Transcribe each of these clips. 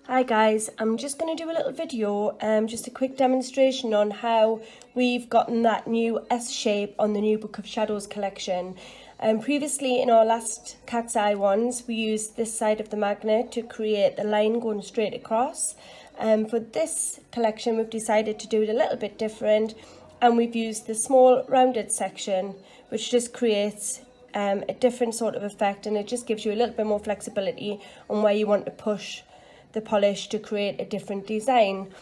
Hi guys, I'm just going to do a little video, just a quick demonstration on how we've gotten that new S shape on the new Book of Shadows collection. Previously in our last cat's eye ones, we used this side of the magnet to create the line going straight across. For this collection we've decided to do it a little bit different, and we've used the small rounded section, which just creates a different sort of effect, and it just gives you a little bit more flexibility on where you want to push the polish to create a different design.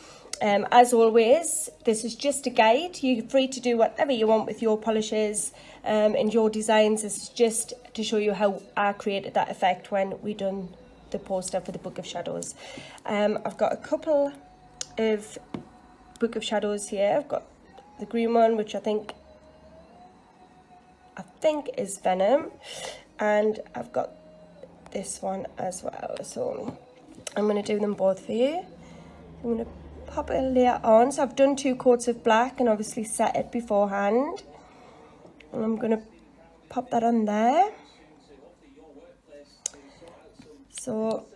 As always, this is just a guide. You're free to do whatever you want with your polishes and your designs. This is just to show you how I created that effect when we done the poster for the Book of Shadows. I've got a couple of Book of Shadows here. I've got the green one, which I think is Venom, and I've got this one as well. So I'm going to do them both for you. I'm going to pop a layer on. So I've done 2 coats of black and obviously set it beforehand. And I'm going to pop that on there. So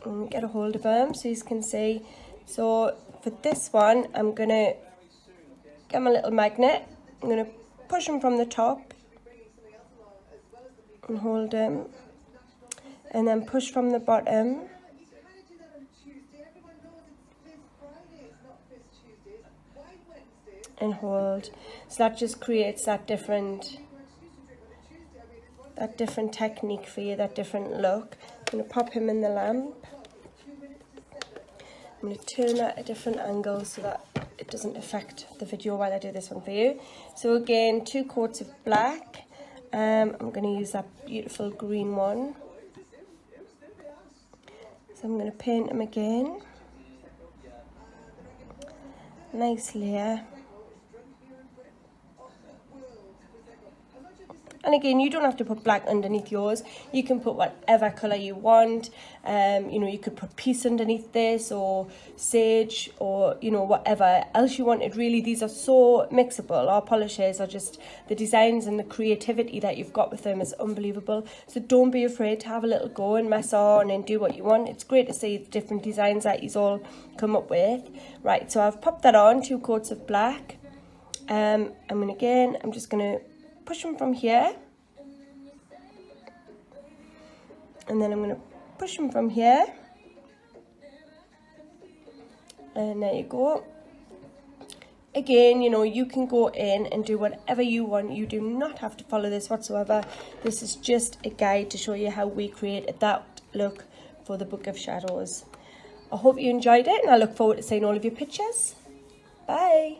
I'm going to get a hold of them so you can see. So for this one, I'm going to get my little magnet. I'm going to push them from the top and hold them. And then push from the bottom. And hold. So that just creates that different technique for you, that different look. I'm going to pop him in the lamp. I'm going to turn at a different angle so that it doesn't affect the video while I do this one for you. So again, 2 coats of black. I'm going to use that beautiful green one. So I'm going to paint him again. Nice layer. And again, you don't have to put black underneath yours. You can put whatever colour you want. You know, you could put peace underneath this, or sage, or, you know, whatever else you wanted. Really, these are so mixable. Our polishes are just, the designs and the creativity that you've got with them is unbelievable. So don't be afraid to have a little go and mess on and do what you want. It's great to see the different designs that you all come up with. Right, so I've popped that on, 2 coats of black. I'm just going to push them from here, and then I'm going to push them from here, and there you go. Again, you know, you can go in and do whatever you want. You do not have to follow this whatsoever. This is just a guide to show you how we created that look for the Book of Shadows. I hope you enjoyed it, and I look forward to seeing all of your pictures. Bye.